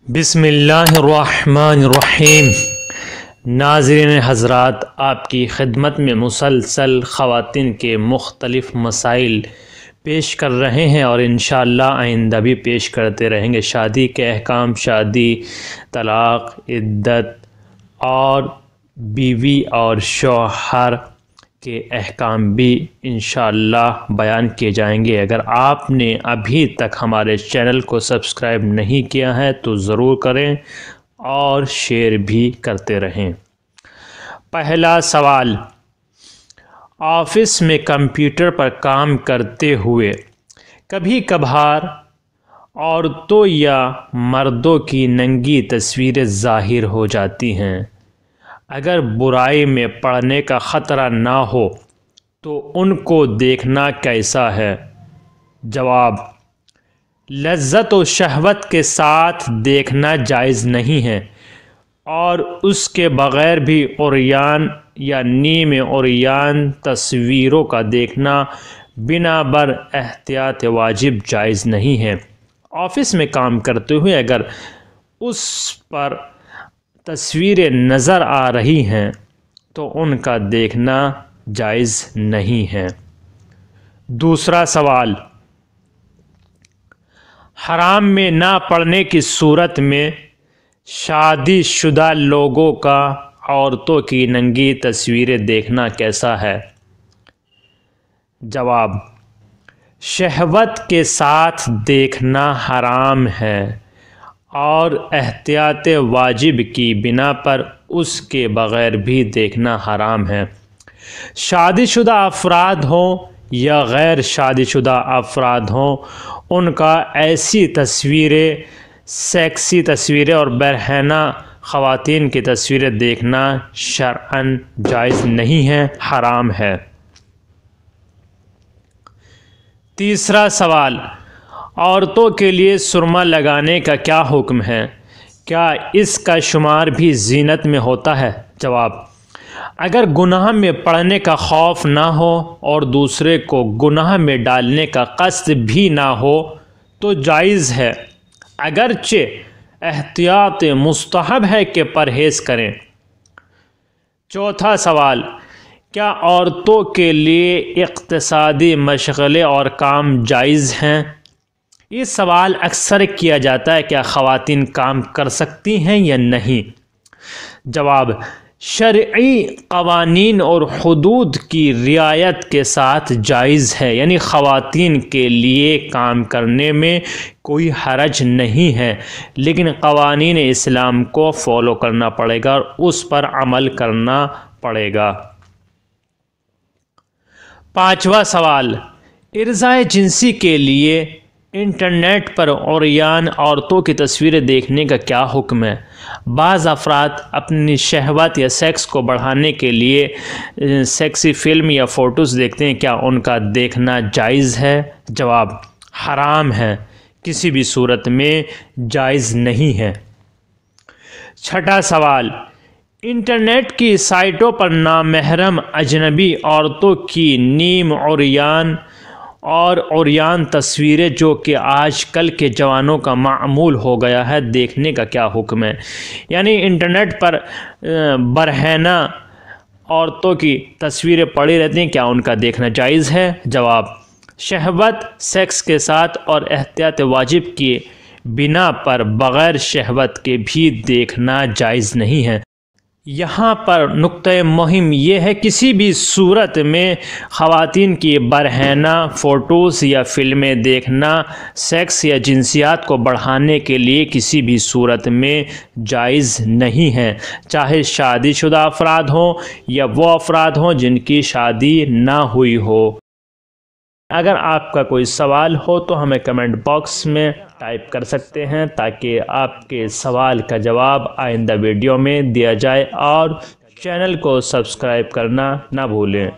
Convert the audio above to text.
بسم اللہ الرحمن الرحیم۔ ناظرین حضرات، آپ کی خدمت میں مسلسل خواتین کے مختلف مسائل پیش کر رہے ہیں اور انشاءاللہ آئندہ بھی پیش کرتے رہیں گے۔ شادی کے احکام، شادی، طلاق، عدت اور بیوی اور شوہر کے احکام بھی انشاءاللہ بیان کیے جائیں گے۔ اگر آپ نے ابھی تک ہمارے چینل کو سبسکرائب نہیں کیا ہے تو ضرور کریں اور شیئر بھی کرتے رہیں۔ پہلا سوال، آفس میں کمپیوٹر پر کام کرتے ہوئے کبھی کبھار عورتوں یا مردوں کی ننگی تصویریں ظاہر ہو جاتی ہیں۔ اگر برائی میں پڑنے کا خطرہ نہ ہو تو ان کو دیکھنا کیسا ہے؟ جواب، لذت و شہوت کے ساتھ دیکھنا جائز نہیں ہے اور اس کے بغیر بھی عریان یا نیم عریان تصویروں کا دیکھنا بنا بر احتیاط واجب جائز نہیں ہے۔ آفس میں کام کرتے ہوئے اگر اس پر تصویریں نظر آ رہی ہیں تو ان کا دیکھنا جائز نہیں ہے۔ دوسرا سوال، حرام میں نہ پڑنے کی صورت میں شادی شدہ لوگوں کا عورتوں کی ننگی تصویریں دیکھنا کیسا ہے؟ جواب، شہوت کے ساتھ دیکھنا حرام ہے اور احتیاط واجب کی بنا پر اس کے بغیر بھی دیکھنا حرام ہے۔ شادی شدہ افراد ہوں یا غیر شادی شدہ افراد ہوں، ان کا ایسی تصویریں، سیکسی تصویریں اور برہنہ خواتین کی تصویریں دیکھنا شرعاً جائز نہیں ہے، حرام ہے۔ تیسرا سوال، عورتوں کے لیے سرما لگانے کا کیا حکم ہے؟ کیا اس کا شمار بھی زینت میں ہوتا ہے؟ جواب، اگر گناہ میں پڑنے کا خوف نہ ہو اور دوسرے کو گناہ میں ڈالنے کا قصد بھی نہ ہو تو جائز ہے، اگرچہ احتیاط مستحب ہے کہ پرہیز کریں۔ چوتھا سوال، کیا عورتوں کے لیے اقتصادی مشغلے اور کام جائز ہیں؟ یہ سوال اکثر کیا جاتا ہے، کیا خواتین کام کر سکتی ہیں یا نہیں؟ جواب، شرعی قوانین اور حدود کی رعایت کے ساتھ جائز ہے، یعنی خواتین کے لیے کام کرنے میں کوئی حرج نہیں ہے، لیکن قوانین اسلام کو فالو کرنا پڑے گا اور اس پر عمل کرنا پڑے گا۔ پانچواں سوال، ارضاء جنسی کے لیے انٹرنیٹ پر عریان عورتوں کی تصویریں دیکھنے کا کیا حکم ہے؟ بعض افراد اپنی شہوت یا سیکس کو بڑھانے کے لیے سیکسی فلم یا فوٹوز دیکھتے ہیں، کیا ان کا دیکھنا جائز ہے؟ جواب، حرام ہے، کسی بھی صورت میں جائز نہیں ہے۔ چھٹا سوال، انٹرنیٹ کی سائٹوں پر نامحرم اجنبی عورتوں کی نیم عریان اور عریان تصویریں، جو کہ آج کل کے جوانوں کا معمول ہو گیا ہے، دیکھنے کا کیا حکم ہے؟ یعنی انٹرنیٹ پر برہنہ عورتوں کی تصویریں پڑی رہتی ہیں، کیا ان کا دیکھنا جائز ہے؟ جواب، شہوت، سیکس کے ساتھ اور احتیاط واجب کی بنا پر بغیر شہوت کے بھی دیکھنا جائز نہیں ہے۔ یہاں پر نقطہ مہم یہ ہے، کسی بھی صورت میں خواتین کی برہنہ فوٹوز یا فلمیں دیکھنا سیکس یا جنسیات کو بڑھانے کے لیے کسی بھی صورت میں جائز نہیں ہے، چاہے شادی شدہ افراد ہوں یا وہ افراد ہوں جن کی شادی نہ ہوئی ہو۔ اگر آپ کا کوئی سوال ہو تو ہمیں کمنٹ باکس میں ٹائپ کر سکتے ہیں تاکہ آپ کے سوال کا جواب آئندہ ویڈیو میں دیا جائے، اور چینل کو سبسکرائب کرنا نہ بھولیں۔